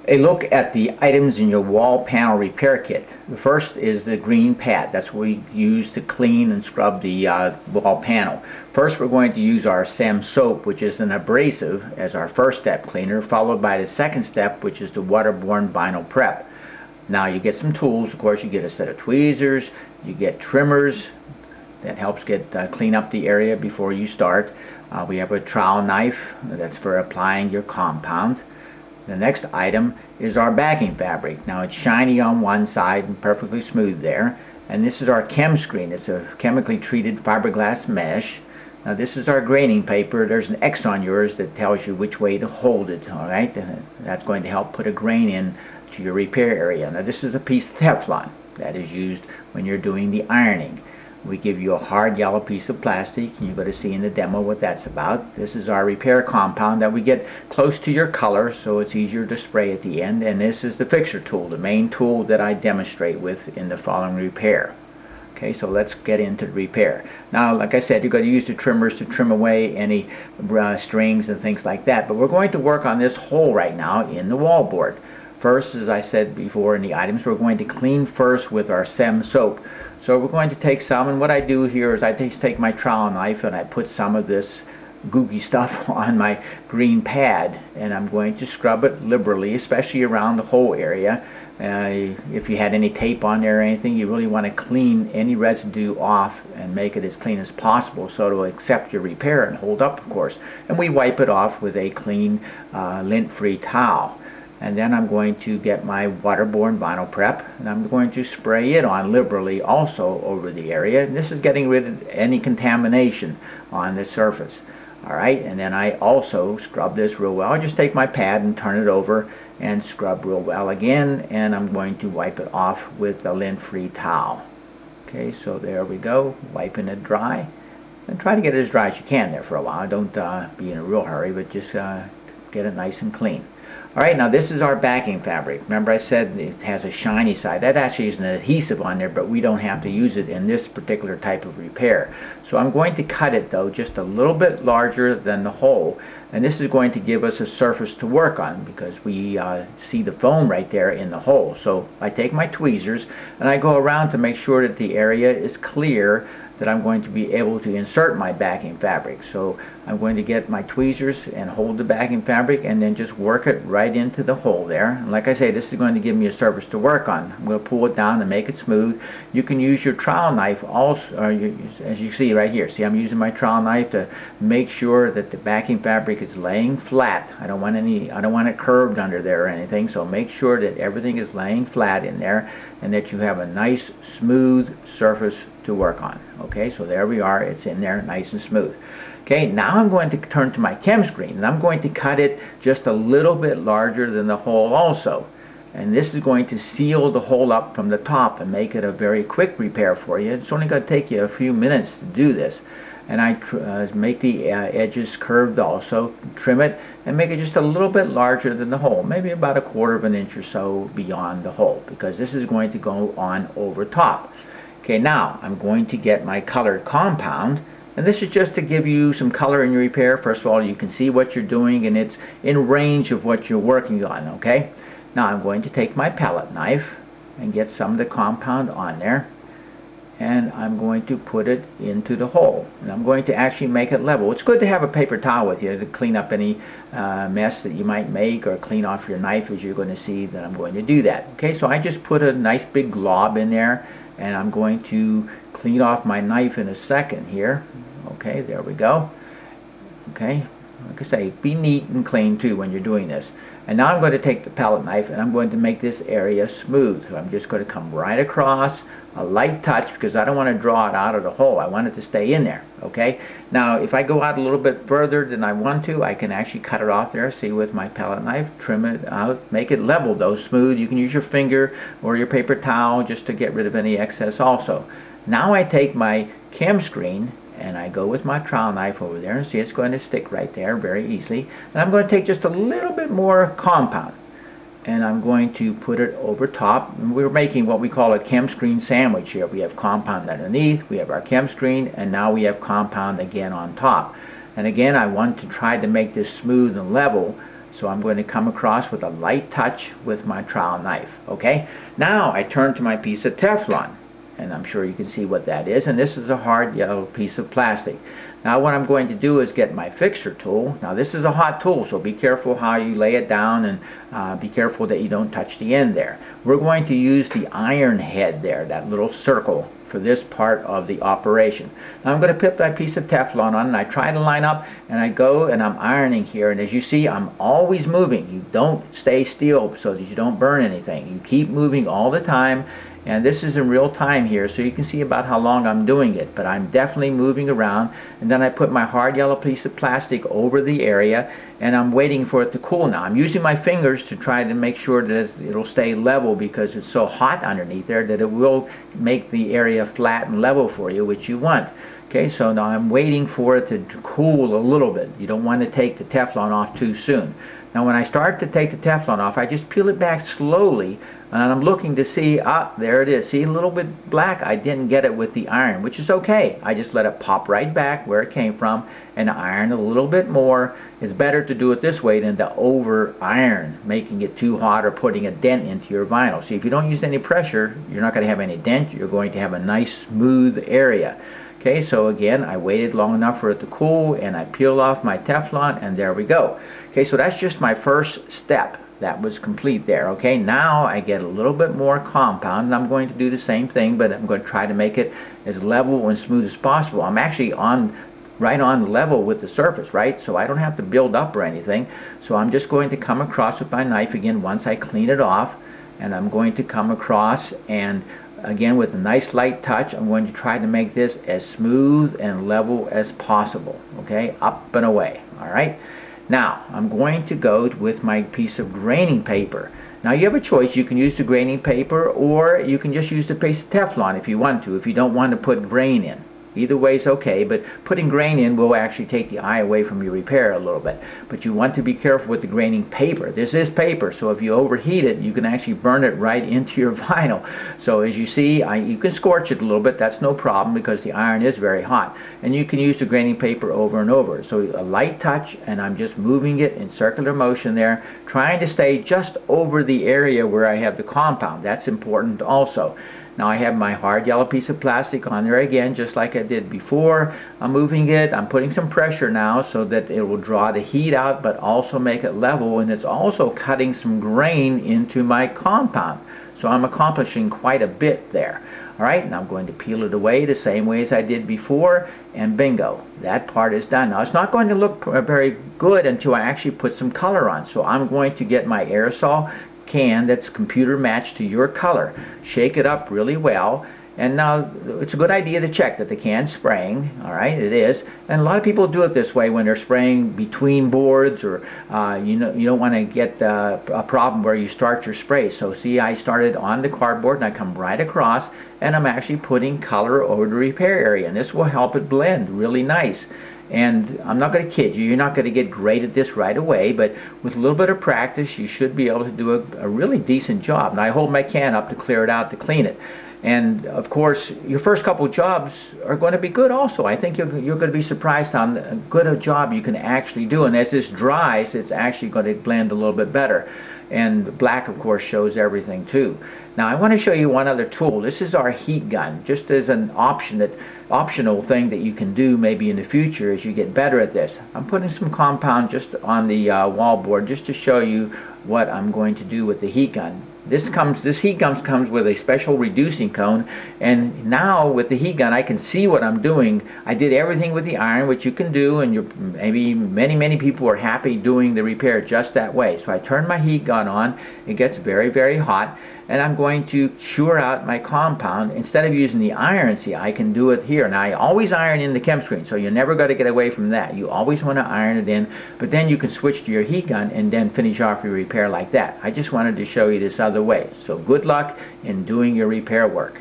A look at the items in your wall panel repair kit. The first is the green pad. That's what we use to clean and scrub the wall panel. First, we're going to use our SEM soap, which is an abrasive, as our first step cleaner, followed by the second step, which is the waterborne vinyl prep. Now you get some tools. Of course, you get a set of tweezers, you get trimmers. That helps clean up the area before you start. We have a trowel knife. That's for applying your compound. The next item is our backing fabric. Now it's shiny on one side and perfectly smooth there. And this is our chem screen. It's a chemically treated fiberglass mesh. Now this is our graining paper. There's an X on yours that tells you which way to hold it. All right, that's going to help put a grain in to your repair area. Now this is a piece of Teflon that is used when you're doing the ironing. We give you a hard yellow piece of plastic, and you're going to see in the demo what that's about. This is our repair compound that we get close to your color so it's easier to spray at the end. And this is the fixer tool, the main tool that I demonstrate with in the following repair. Okay, so let's get into the repair. Now, like I said, you're going to use the trimmers to trim away any strings and things like that. But we're going to work on this hole right now in the wallboard. First, as I said before in the items, we're going to clean first with our SEM soap. So we're going to take some, and what I do here is I just take my trowel knife and I put some of this gooey stuff on my green pad, and I'm going to scrub it liberally, especially around the whole area. If you had any tape on there or anything, you really want to clean any residue off and make it as clean as possible so it'll accept your repair and hold up, of course. And we wipe it off with a clean lint-free towel. And then I'm going to get my waterborne vinyl prep, and I'm going to spray it on liberally also over the area. And this is getting rid of any contamination on the surface. Alright, and then I also scrub this real well. I just take my pad and turn it over and scrub real well again, and I'm going to wipe it off with a lint-free towel. Okay, so there we go, wiping it dry. And try to get it as dry as you can there for a while. Don't be in a real hurry, but just get it nice and clean. Alright, now this is our backing fabric. Remember I said it has a shiny side. That actually is an adhesive on there, but we don't have to use it in this particular type of repair. So I'm going to cut it though just a little bit larger than the hole. And this is going to give us a surface to work on because we see the foam right there in the hole. So I take my tweezers and I go around to make sure that the area is clear that I'm going to be able to insert my backing fabric. So I'm going to get my tweezers and hold the backing fabric and then just work it right into the hole there. And like I say, this is going to give me a surface to work on. I'm going to pull it down and make it smooth. You can use your trowel knife also, as you see right here. See, I'm using my trowel knife to make sure that the backing fabric is laying flat. I don't want it curved under there or anything. So make sure that everything is laying flat in there and that you have a nice smooth surface to work on. Okay, so there we are, it's in there nice and smooth. Okay, now I'm going to turn to my chem screen and I'm going to cut it just a little bit larger than the hole also. And this is going to seal the hole up from the top and make it a very quick repair for you. It's only going to take you a few minutes to do this. And I make the edges curved also, trim it, and make it just a little bit larger than the hole, maybe about 1/4 of an inch or so beyond the hole, because this is going to go on over top. Okay, now I'm going to get my colored compound, and this is just to give you some color in your repair. First of all, you can see what you're doing and it's in range of what you're working on, okay? Now I'm going to take my palette knife and get some of the compound on there, and I'm going to put it into the hole. And I'm going to actually make it level. It's good to have a paper towel with you to clean up any mess that you might make or clean off your knife, as you're going to see that I'm going to do that. Okay, so I just put a nice big glob in there, and I'm going to clean off my knife in a second here. Okay, there we go. Okay, like I say, be neat and clean too when you're doing this. And now I'm going to take the palette knife and I'm going to make this area smooth. So I'm just going to come right across, a light touch, because I don't want to draw it out of the hole. I want it to stay in there. Okay, now if I go out a little bit further than I want to, I can actually cut it off there. See, with my palette knife, trim it out, make it level though, smooth. You can use your finger or your paper towel just to get rid of any excess also. Now I take my chem screen and I go with my trowel knife over there, and see, it's going to stick right there very easily. And I'm going to take just a little bit more compound and I'm going to put it over top. And we're making what we call a chem screen sandwich here. We have compound underneath, we have our chem screen, and now we have compound again on top. And again, I want to try to make this smooth and level So I'm going to come across with a light touch with my trowel knife. Okay, now I turn to my piece of Teflon, and I'm sure you can see what that is, and this is a hard yellow piece of plastic. Now what I'm going to do is get my fixer tool. Now this is a hot tool, so be careful how you lay it down, and be careful that you don't touch the end there. We're going to use the iron head there, that little circle, for this part of the operation. Now I'm going to put my piece of Teflon on, and I try to line up, and I go and I'm ironing here, and as you see, I'm always moving. You don't stay still so that you don't burn anything. You keep moving all the time, and this is in real time here, so you can see about how long I'm doing it, but I'm definitely moving around. And then I put my hard yellow piece of plastic over the area, and I'm waiting for it to cool. Now I'm using my fingers to try to make sure that it'll stay level, because it's so hot underneath there that it will make the area flat and level for you, which you want. Okay, so now I'm waiting for it to cool a little bit. You don't want to take the Teflon off too soon. Now when I start to take the Teflon off, I just peel it back slowly, and I'm looking to see, there it is. See, a little bit black. I didn't get it with the iron, which is okay. I just let it pop right back where it came from and iron a little bit more. It's better to do it this way than to over iron, making it too hot or putting a dent into your vinyl. See, if you don't use any pressure, you're not going to have any dent. You're going to have a nice smooth area. Okay, so again, I waited long enough for it to cool, and I peeled off my Teflon, and there we go. Okay, so that's just my first step. That was complete there. Okay, now I get a little bit more compound, and I'm going to do the same thing, but I'm going to try to make it as level and smooth as possible. I'm actually right on level with the surface, right? So I don't have to build up or anything. So I'm just going to come across with my knife again once I clean it off, and I'm going to come across, and again with a nice light touch, I'm going to try to make this as smooth and level as possible. Okay, up and away. All right. Now I'm going to go with my piece of graining paper. Now you have a choice. You can use the graining paper, or you can just use the piece of Teflon if you want to, if you don't want to put grain in. Either way is okay, but putting grain in will actually take the eye away from your repair a little bit. But you want to be careful with the graining paper. This is paper, so if you overheat it, you can actually burn it right into your vinyl. So as you see, you can scorch it a little bit. That's no problem, because the iron is very hot. And you can use the graining paper over and over. So a light touch, and I'm just moving it in circular motion there, trying to stay just over the area where I have the compound. That's important also. Now I have my hard yellow piece of plastic on there again, just like I did before. I'm moving it. I'm putting some pressure now so that it will draw the heat out, but also make it level, and it's also cutting some grain into my compound. So I'm accomplishing quite a bit there. All right, now I'm going to peel it away the same way as I did before, and bingo, that part is done. Now it's not going to look very good until I actually put some color on. So I'm going to get my aerosol can that's computer matched to your color, shake it up really well, and now it's a good idea to check that the can's spraying. All right, it is, and a lot of people do it this way when they're spraying between boards, or you don't want to get a problem where you start your spray. So see, I started on the cardboard and I come right across, and I'm actually putting color over the repair area, and this will help it blend really nice. And I'm not going to kid you, you're not going to get great at this right away, but with a little bit of practice, you should be able to do a really decent job. Now I hold my can up to clear it out, to clean it. And of course, your first couple jobs are going to be good also. I think you're going to be surprised how good a job you can actually do. And as this dries, it's actually going to blend a little bit better. And black, of course, shows everything too. Now I want to show you one other tool. This is our heat gun, just as an optional thing that you can do maybe in the future as you get better at this. I'm putting some compound just on the wall board just to show you what I'm going to do with the heat gun. This heat gun comes with a special reducing cone, and now with the heat gun I can see what I'm doing. I did everything with the iron, which you can do, and maybe many people are happy doing the repair just that way. So I turn my heat gun on. It gets very hot, and I'm going to cure out my compound. Instead of using the iron, see, I can do it here. Now I always iron in the chem screen, so you're never going to get away from that. You always want to iron it in, but then you can switch to your heat gun and then finish off your repair like that. I just wanted to show you this other way. So good luck in doing your repair work.